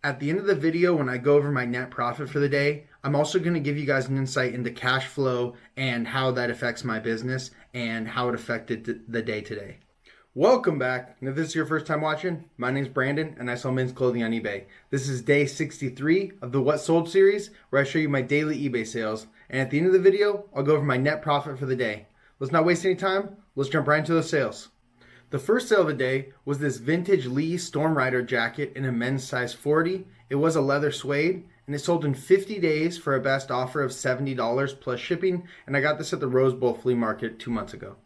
At the end of the video, when I go over my net profit for the day, I'm also going to give you guys an insight into cash flow and how that affects my business and how it affected the day today. Welcome back. And if this is your first time watching, my name is Brandon and I sell men's clothing on eBay. This is day 63 of the What Sold series where I show you my daily eBay sales. And at the end of the video, I'll go over my net profit for the day. Let's not waste any time. Let's jump right into those sales. The first sale of the day was this vintage Lee Storm Rider jacket in a men's size 40. It was a leather suede and it sold in 50 days for a best offer of $70 plus shipping. And I got this at the Rose Bowl flea market 2 months ago.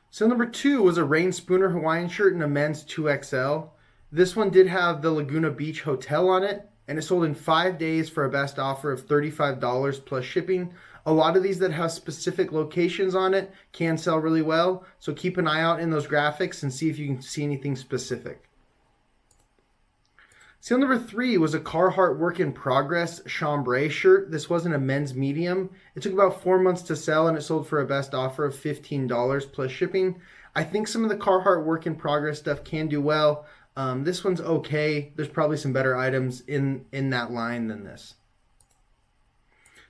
Sale number 2 was a Rain Spooner Hawaiian shirt in a men's 2XL. This one did have the Laguna Beach Hotel on it and it sold in 5 days for a best offer of $35 plus shipping. A lot of these that have specific locations on it can sell really well, so keep an eye out in those graphics and see if you can see anything specific. Sale number 3 was a Carhartt Work in Progress chambray shirt. This wasn't a men's medium. It took about 4 months to sell and it sold for a best offer of $15 plus shipping. I think some of the Carhartt Work in Progress stuff can do well. This one's okay. There's probably some better items in that line than this.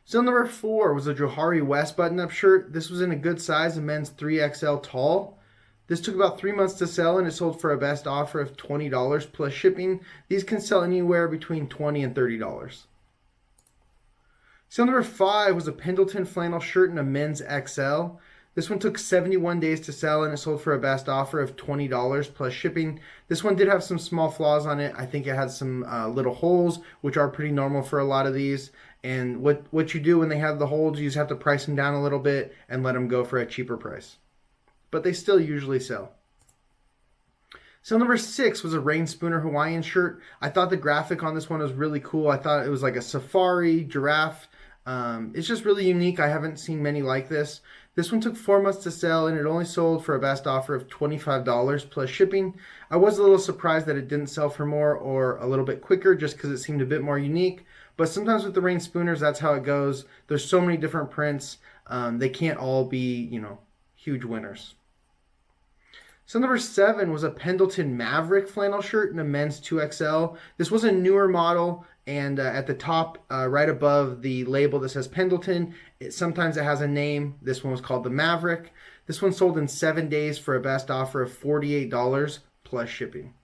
Sale number 4 was a Johari West button-up shirt. This was in a good size, a men's 3XL tall. This took about 3 months to sell and it sold for a best offer of $20 plus shipping. These can sell anywhere between $20 and $30. Sale number 5 was a Pendleton flannel shirt in a men's XL. This one took 71 days to sell and it sold for a best offer of $20 plus shipping. This one did have some small flaws on it. I think it had some little holes, which are pretty normal for a lot of these. And what you do when they have the holes, you just have to price them down a little bit and let them go for a cheaper price. But they still usually sell. Sale number 6 was a Rain Spooner Hawaiian shirt. I thought the graphic on this one was really cool. I thought it was like a safari, giraffe. It's just really unique. I haven't seen many like this. This one took 4 months to sell and it only sold for a best offer of $25 plus shipping. I was a little surprised that it didn't sell for more or a little bit quicker just because it seemed a bit more unique. But sometimes with the Rain Spooners, that's how it goes. There's so many different prints. They can't all be, huge winners. So number 7 was a Pendleton Maverick flannel shirt in a men's 2XL. This was a newer model, and at the top, right above the label that says Pendleton, sometimes it has a name. This one was called the Maverick. This one sold in 7 days for a best offer of $48 plus shipping.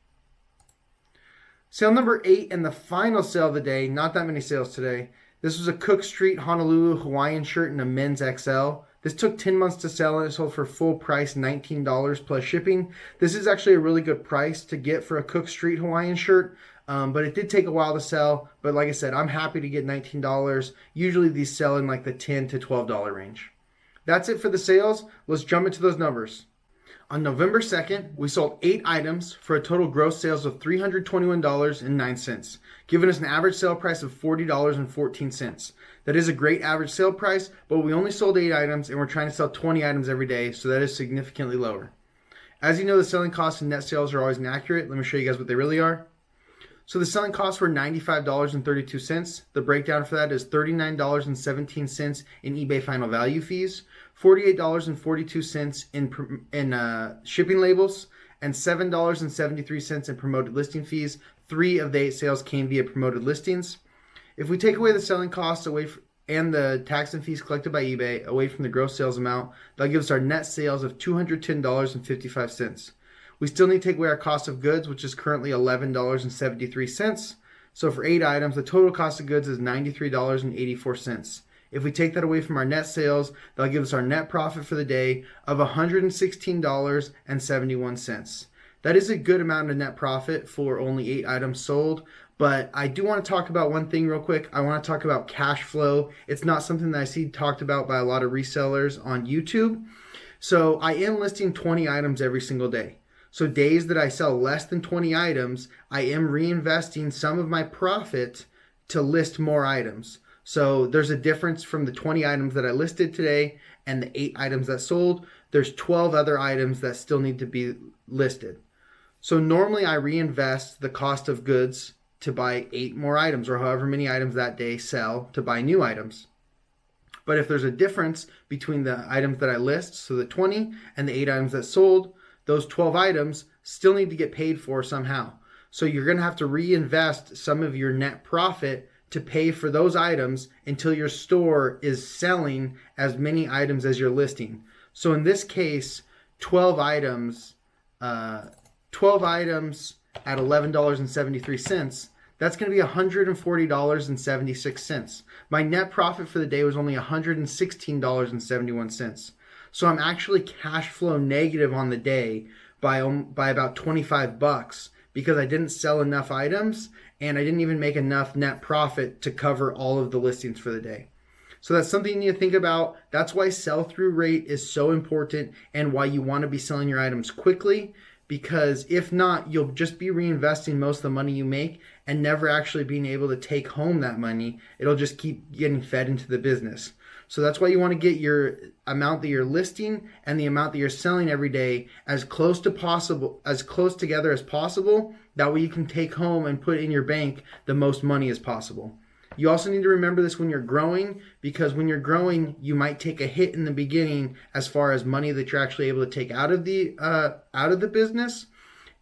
Sale number 8 and the final sale of the day, not that many sales today. This was a Cook Street Honolulu Hawaiian shirt in a men's XL. This took 10 months to sell and it sold for full price $19 plus shipping. This is actually a really good price to get for a Cook Street Hawaiian shirt, but it did take a while to sell. But like I said, I'm happy to get $19. Usually these sell in like the $10 to $12 range. That's it for the sales. Let's jump into those numbers. On November 2nd, we sold 8 items for a total gross sales of $321.09, giving us an average sale price of $40.14. That is a great average sale price, but we only sold 8 items and we're trying to sell 20 items every day, so that is significantly lower. As you know, the selling costs and net sales are always inaccurate. Let me show you guys what they really are. So the selling costs were $95.32. The breakdown for that is $39.17 in eBay final value fees, $48.42 in shipping labels, and $7.73 in promoted listing fees. 3 of the 8 sales came via promoted listings. If we take away the selling costs and the tax and fees collected by eBay away from the gross sales amount, that gives us our net sales of $210.55. We still need to take away our cost of goods, which is currently $11.73. So for 8 items, the total cost of goods is $93.84. If we take that away from our net sales, that'll give us our net profit for the day of $116.71. That is a good amount of net profit for only 8 items sold. But I do want to talk about one thing real quick. I want to talk about cash flow. It's not something that I see talked about by a lot of resellers on YouTube. So I am listing 20 items every single day. So days that I sell less than 20 items, I am reinvesting some of my profit to list more items. So there's a difference from the 20 items that I listed today and the 8 items that sold. There's 12 other items that still need to be listed. So normally I reinvest the cost of goods to buy 8 more items or however many items that day sell to buy new items. But if there's a difference between the items that I list, so the 20 and the 8 items that sold, those 12 items still need to get paid for somehow. So you're going to have to reinvest some of your net profit to pay for those items until your store is selling as many items as you're listing. So in this case, 12 items, 12 items at $11.73, that's going to be $140.76. My net profit for the day was only $116.71. So I'm actually cash flow negative on the day by about 25 bucks because I didn't sell enough items and I didn't even make enough net profit to cover all of the listings for the day. So that's something you need to think about. That's why sell-through rate is so important and why you want to be selling your items quickly, because if not, you'll just be reinvesting most of the money you make and never actually being able to take home that money. It'll just keep getting fed into the business. So that's why you want to get your amount that you're listing and the amount that you're selling every day as close together as possible. That way you can take home and put in your bank the most money as possible. You also need to remember this when you're growing, because when you're growing, you might take a hit in the beginning as far as money that you're actually able to take out of the business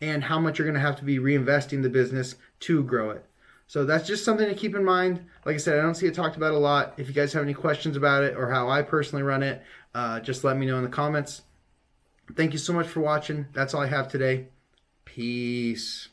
and how much you're going to have to be reinvesting the business to grow it. So that's just something to keep in mind. Like I said, I don't see it talked about a lot. If you guys have any questions about it or how I personally run it, just let me know in the comments. Thank you so much for watching. That's all I have today. Peace.